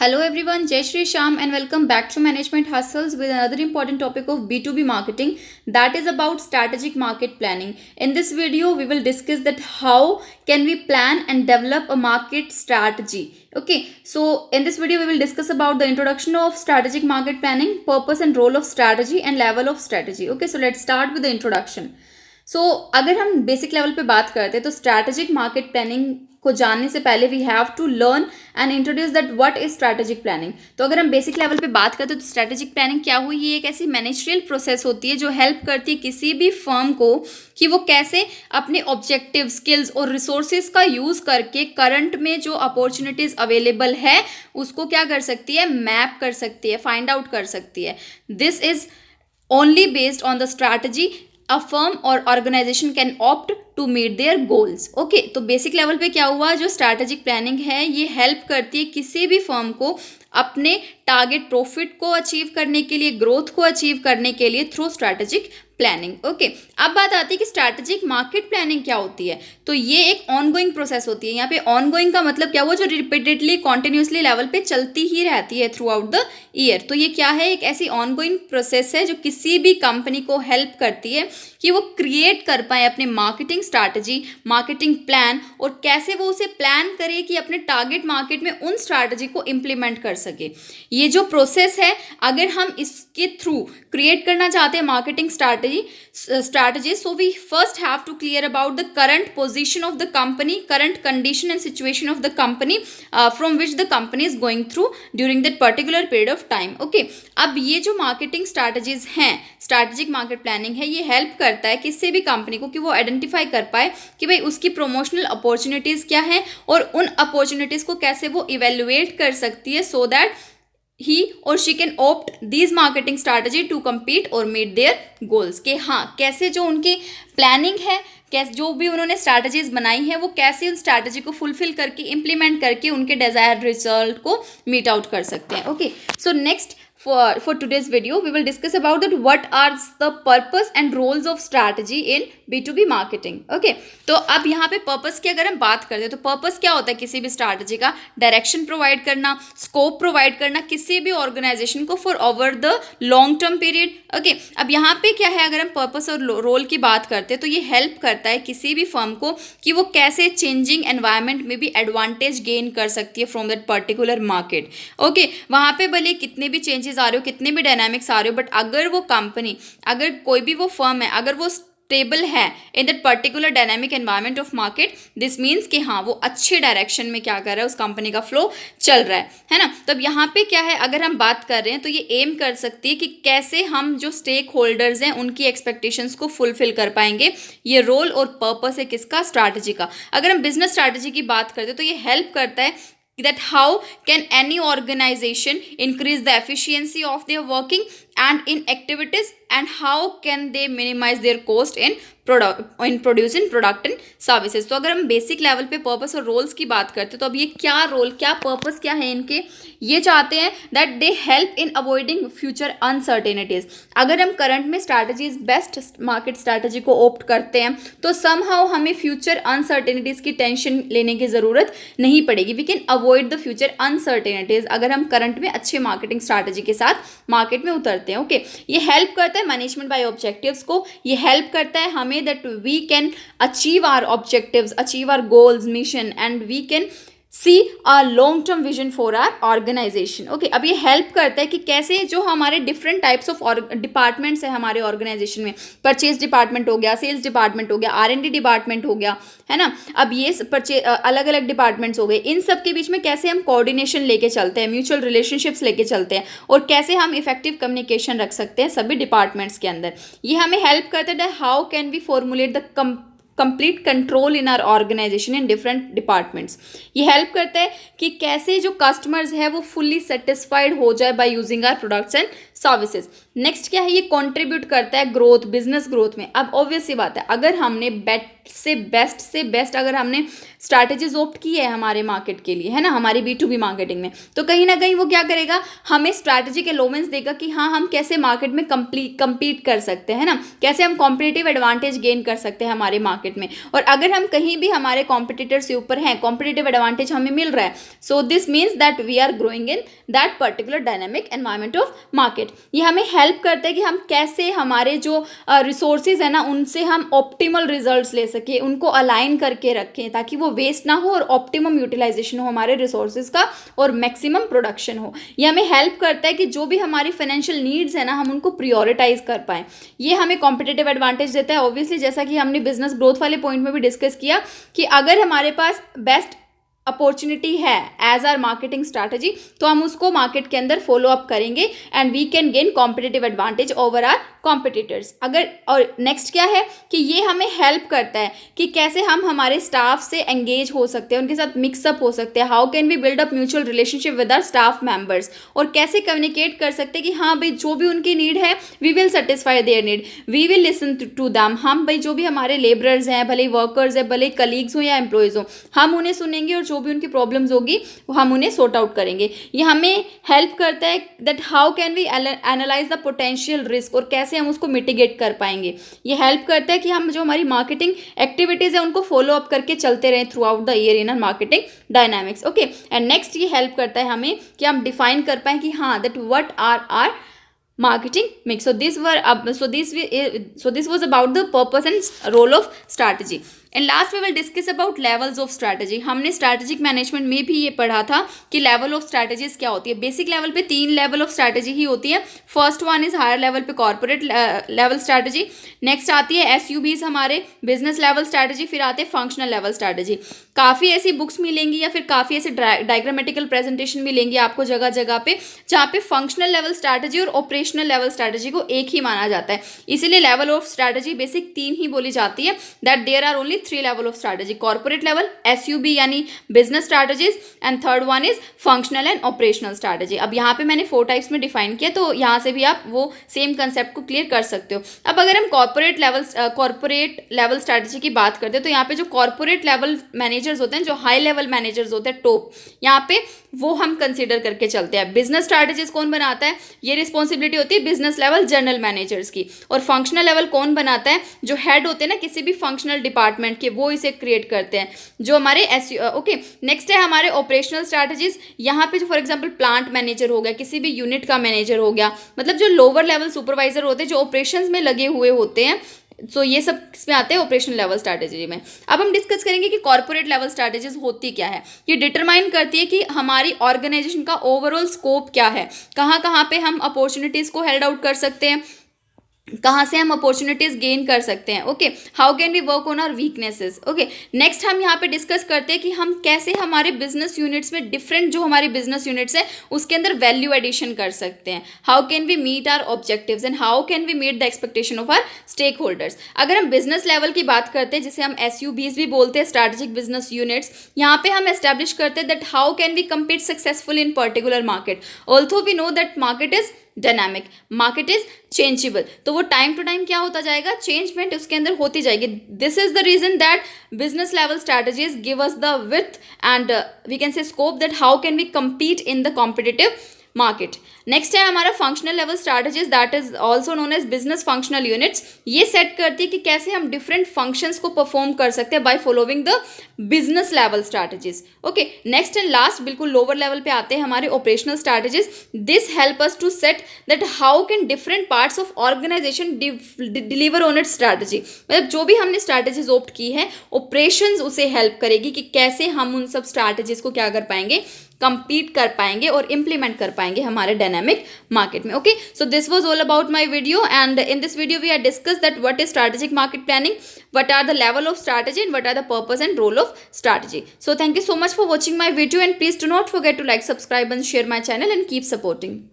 Hello everyone, Jai Shri Sham and welcome back to Management Hustles with another important topic of B2B marketing, that is about strategic market planning. In this video, we will discuss that how can we plan and develop a market strategy. Okay, so in this video, we will discuss about the introduction of strategic market planning, purpose and role of strategy and level of strategy. Okay, so let's start with the introduction. अगर हम basic level पे बात करते हैं तो strategic market planning को जानने से पहले we have to learn and introduce that what is strategic planning. तो अगर हम बेसिक लेवल पे बात करते हैं तो स्ट्रैटेजिक प्लानिंग क्या हुई, ये एक ऐसी मैनेजरियल प्रोसेस होती है जो हेल्प करती है किसी भी फर्म को कि वो कैसे अपने ऑब्जेक्टिव, स्किल्स और रिसोर्सेज का यूज़ करके करंट में जो अपॉर्चुनिटीज़ अवेलेबल है उसको क्या कर सकती है, मैप कर सकती है, फाइंड आउट कर सकती है. This is only based on the strategy a firm or organization can opt to meet their goals. Okay, तो बेसिक लेवल पे क्या हुआ, जो स्ट्रैटेजिक प्लानिंग है ये हेल्प करती है किसी भी फर्म को अपने टारगेट प्रॉफिट को अचीव करने के लिए, ग्रोथ को अचीव करने के लिए थ्रू स्ट्रैटेजिक प्लानिंग. ओके, अब बात आती है कि स्ट्रैटेजिक मार्केट प्लानिंग क्या होती है. तो ये एक ऑनगोइंग प्रोसेस होती है. यहाँ पे ऑनगोइंग का मतलब क्या हुआ, जो रिपीटेडली कॉन्टिन्यूसली लेवल पे चलती ही रहती है थ्रू आउट द ईयर. तो ये क्या है, एक ऐसी ऑनगोइंग प्रोसेस है जो किसी भी कंपनी को हेल्प करती है कि वो क्रिएट कर पाए अपने मार्केटिंग स्ट्रैटेजी, मार्केटिंग प्लान, और कैसे वो उसे प्लान करे कि अपने टारगेट मार्केट में उन स्ट्रैटेजी को इम्प्लीमेंट कर सके. ये जो प्रोसेस है, अगर हम इसके थ्रू क्रिएट करना चाहते हैं marketing strategy, so we first have to clear about the current position of the company, current condition and situation of the company from which the company is going through during that particular period of time. Okay, अब ये जो marketing strategies हैं, strategic market planning है, ये help करता है किसी भी कंपनी को कि वो आइडेंटिफाई कर पाए कि भाई उसकी प्रमोशनल अपॉर्चुनिटीज़ क्या हैं और उन अपॉर्चुनिटीज़ को कैसे वो इवेल्युएट कर सकती है so that he or she can opt these marketing strategy to compete or meet their goals. कि हाँ, कैसे जो उनकी प्लानिंग है, कैसे जो भी उन्होंने स्ट्रैटेजीज बनाई है वो कैसे उन स्ट्रैटेजी को फुलफिल करके इम्प्लीमेंट करके उनके डिजायर्ड रिजल्ट को मीट आउट कर सकते हैं. Okay, so next for today's video we will discuss about that what are the purpose and roles of strategy in B2B marketing. okay, तो अब यहाँ पे पर्पस की अगर हम बात करते हैं तो पर्पस क्या होता है, किसी भी स्ट्रैटेजी का डायरेक्शन प्रोवाइड करना, स्कोप प्रोवाइड करना किसी भी ऑर्गेनाइजेशन को for over the long term period. Okay, अब यहाँ पे क्या है, अगर हम पर्पस और रोल की बात करते हैं तो ये हेल्प करता है किसी भी फर्म को कि वो कैसे चेंजिंग एनवायरनमेंट में भी एडवांटेज गेन कर सकती है from that particular market. Okay, वहाँ पे भले कितने भी चेंजेस आ रहे हो, कितने भी डायनामिक्स आ रहे हो, बट अगर वो कंपनी, अगर कोई भी वो फर्म है, अगर वो स्टेबल है इन that particular dynamic environment of market, this means कि हाँ वो अच्छे डायरेक्शन में क्या कर रहा है, उस कंपनी का फ्लो चल रहा है ना. तब यहाँ पे क्या है, अगर हम बात कर रहे हैं तो ये एम कर सकती है कि कैसे हम जो स्टेक होल्डर्स हैं उनकी एक्सपेक्टेशंस को फुलफिल कर पाएंगे. ये रोल और पर्पस है किसका, स्ट्रैटेजी का. अगर हम बिजनेस स्ट्रैटेजी की बात करते हैं तो ये हेल्प करता है that how can any organization increase the efficiency of their working and in activities and how can they minimize their cost in producing product and services. तो अगर हम बेसिक लेवल पे पर्पस और रोल्स की बात करते हैं तो अब ये क्या रोल, क्या पर्पस क्या है इनके, ये चाहते हैं that they help in avoiding future uncertainties. अगर हम करंट में स्ट्रैटेजीज, बेस्ट मार्केट स्ट्रैटेजी को ओप्ट करते हैं तो समहाउ हमें फ्यूचर अनसर्टेनिटीज की टेंशन लेने की ज़रूरत नहीं पड़ेगी. We can avoid the future uncertainties अगर हम करंट में अच्छे मार्केटिंग स्ट्रैटेजी के साथ मार्केट में उतरते हैं. ओके, ये हेल्प करता है मैनेजमेंट बाय ऑब्जेक्टिव्स को, ये हेल्प करता है हमें that we can achieve our objectives, achieve our goals, mission, and we can see a long term vision for our organization. okay, अब ये हेल्प करता है कि कैसे जो हमारे डिफरेंट टाइप्स ऑफ डिपार्टमेंट्स है हमारे ऑर्गेनाइजेशन में, परचेज डिपार्टमेंट हो गया, सेल्स डिपार्टमेंट हो गया, R&D डिपार्टमेंट हो गया, है ना. अब ये अलग अलग डिपार्टमेंट्स हो गए, इन सब के बीच में कैसे हम कोऑर्डिनेशन लेके चलते हैं, म्यूचुअल रिलेशनशिप्स लेके चलते हैं और कैसे हम इफेक्टिव कम्युनिकेशन रख सकते हैं सभी डिपार्टमेंट्स के अंदर. ये हमें हेल्प करता है how can we formulate the complete control in our organisation in different departments. ये हेल्प करता है कि कैसे जो कस्टमर्स है वो फुल्ली सेटिस्फाइड हो जाए by using our products and services. Next क्या है, ये कंट्रीब्यूट करता है ग्रोथ, बिजनेस ग्रोथ में. अब ऑब्वियस सी बात है, अगर हमने से बेस्ट अगर हमने स्ट्रैटेजीज ऑप्ट की है हमारे मार्केट के लिए, है ना, हमारी B2B मार्केटिंग में, तो कहीं ना कहीं वो क्या करेगा, हमें स्ट्रैटेजिक एलोमेंस देगा कि हाँ हम कैसे मार्केट में कंपीट कर सकते हैं, है ना, कैसे हम कॉम्पिटिटिव एडवांटेज गेन कर सकते हैं हमारे मार्केट मार्केट में, और अगर हम कहीं भी हमारे कॉम्पिटिटर से ऊपर हैं, कॉम्पिटिटिव एडवांटेज हमें मिल रहा है, so this means that we are growing in that particular dynamic environment of market. ये हमें हेल्प करता है कि हम कैसे हमारे जो रिसोर्सेज है ना उनसे हम ऑप्टिमल रिजल्ट्स ले सके, उनको अलाइन करके रखें ताकि वो वेस्ट ना हो और ऑप्टिमम यूटिलाइजेशन हो हमारे रिसोर्सेज का और मैक्सिमम प्रोडक्शन हो। ये हमें हेल्प करता है कि जो भी हमारी फाइनेंशियल नीड्स है ना हम उनको प्रियोरिटाइज कर पाएं। ये हमें कॉम्पिटिटिव एडवांटेज देता है। ऑब्वियसली जैसा कि हमने बिजनेस ग्रोथ वाले पॉइंट में भी डिस्कस किया कि अगर हमारे पास बेस्ट अपॉर्चुनिटी है एज आर मार्केटिंग स्ट्रैटेजी तो हम उसको मार्केट के अंदर फॉलो अप करेंगे and we can gain competitive advantage over our competitors. अगर और नेक्स्ट क्या है कि ये हमें हेल्प करता है कि कैसे हम हमारे स्टाफ से एंगेज हो सकते हैं, उनके साथ मिक्सअप हो सकते हैं। How can we build up mutual relationship with our staff members, और कैसे कम्युनिकेट कर सकते हैं कि हाँ भाई जो भी उनकी नीड है we will satisfy their need, we will listen to them. हम भाई जो भी हमारे लेबरर्स हैं, भले वर्कर्स हैं, भले कलीग्स हो या एम्प्लॉयज़ हो, हम उन्हें सुनेंगे और जो भी उनकी प्रॉब्लम्स होगी वो हम उन्हें सॉर्ट आउट करेंगे। ये हमें हेल्प करता है that how can we analyse the potential risk, और कैसे हम उसको मिटिगेट कर पाएंगे। ये हेल्प करता है कि हम जो हमारी मार्केटिंग एक्टिविटीज़ है उनको फॉलो अप करके चलते रहें through out the year in are marketing dynamics. Okay, and next ये हेल्प करता है हमें कि हम डिफाइन कर पाएँ कि हाँ that what are marketing mix. So this was about the purpose and role of strategy. And last we will discuss about levels of strategy. हमने स्ट्रैटेजिक मैनेजमेंट में भी ये पढ़ा था कि लेवल ऑफ स्ट्रैटेजीज क्या होती है। बेसिक लेवल पे 3 लेवल ऑफ स्ट्रैटेजी ही होती है। First one is higher level पे कॉर्पोरेट लेवल स्ट्रैटेजी, नेक्स्ट आती है SUBs हमारे बिजनेस लेवल स्ट्रैटेजी, फिर आते हैं फंक्शनल लेवल स्ट्रैटेजी। काफ़ी ऐसी बुक्स मिलेंगी या फिर काफ़ी ऐसे डायग्रामेटिकल प्रेजेंटेशन मिलेंगी आपको जगह जगह पे जहाँ पे फंक्शनल लेवल स्ट्रैटेजी और ऑपरेशनल लेवल स्ट्रैटेजी को एक ही माना जाता है। इसीलिए लेवल ऑफ स्ट्रैटेजी बेसिक 3 ही बोली जाती है, that there are only 3 level of strategy: corporate level, SUB यानी business strategies, and third one is functional and operational strategy. अब यहाँ पे मैंने 4 टाइप्स में डिफाइन किया, तो यहाँ से भी आप वो सेम कंसेप्ट को क्लियर कर सकते हो। अब अगर हम कॉर्पोरेट लेवल स्ट्रैटेजी की बात करते हैं तो यहाँ पे जो कॉर्पोरेट लेवल मैनेजर्स होते हैं, जो हाई लेवल मैनेजर्स होते हैं टॉप, यहाँ पे वो हम कंसिडर करके चलते हैं। बिजनेस स्ट्रैटेजीज कौन बनाता है, ये रिस्पॉन्सिबिलिटी होती है बिजनेस लेवल जनरल मैनेजर्स की। और फंक्शनल लेवल कौन बनाता है, जो हेड होते हैं ना किसी भी फंक्शनल डिपार्टमेंट के, वो इसे क्रिएट करते हैं, जो हमारे ओके। नेक्स्ट है हमारे ऑपरेशनल स्ट्रैटेजीज। यहाँ पे जो फॉर एग्जांपल प्लांट मैनेजर हो गया, किसी भी यूनिट का मैनेजर हो गया, मतलब जो लोअर लेवल सुपरवाइजर होते हैं, जो ऑपरेशंस में लगे हुए होते हैं, सो ये सब इसमें आते हैं ऑपरेशनल लेवल स्ट्रैटेजी में। अब हम डिस्कस करेंगे कि कॉर्पोरेट लेवल स्ट्रैटेजीज होती क्या है। ये डिटरमाइन करती है कि हमारी ऑर्गेनाइजेशन का ओवरऑल स्कोप क्या है, कहाँ कहाँ पे हम अपॉर्चुनिटीज़ को हेल्ड आउट कर सकते हैं, कहाँ से हम अपॉर्चुनिटीज गेन कर सकते हैं। Okay, how can we work on our weaknesses. Okay, next हम यहाँ पे डिस्कस करते हैं कि हम कैसे हमारे बिजनेस यूनिट्स में डिफरेंट जो हमारे बिजनेस यूनिट्स हैं उसके अंदर वैल्यू एडिशन कर सकते हैं। How can we meet our objectives and how can we meet the expectation of our stakeholders. अगर हम बिजनेस लेवल की बात करते हैं, जिसे हम SUBs भी बोलते हैं, स्ट्रैटेजिक बिजनेस यूनिट्स, यहाँ पे हम एस्टैब्लिश करते हैं that how can we compete successful in particular market. Also we know that market is dynamic, market is changeable, तो वो टाइम टू टाइम क्या होता जाएगा, चेंजमेंट उसके अंदर होती जाएगी। This is the reason that business level strategies give us the with and we can say scope that how can we compete in the competitive market. Next है हमारा functional level strategies, that is also known as business functional units. ये set करती है कि कैसे हम different functions को perform कर सकते हैं by following the business level strategies. Okay, next and last बिल्कुल लोअर लेवल पे आते हैं हमारे operational strategies. This help us to set that how can different parts of organisation deliver on it strategy. मतलब जो भी हमने स्ट्रैटेजीज ऑप्ट की है, ऑपरेशंस उसे हेल्प करेगी कि कैसे हम उन सब स्ट्रैटेजीज को क्या कर पाएंगे, compete कर पाएंगे और implement कर पाएंगे हमारे dynamic market में। Okay, so this was all about my video, and in this video we have discussed that what is strategic market planning, what are the level of strategy, and what are the purpose and role of strategy. So thank you so much for watching my video, and please do not forget to like, subscribe and share my channel and keep supporting.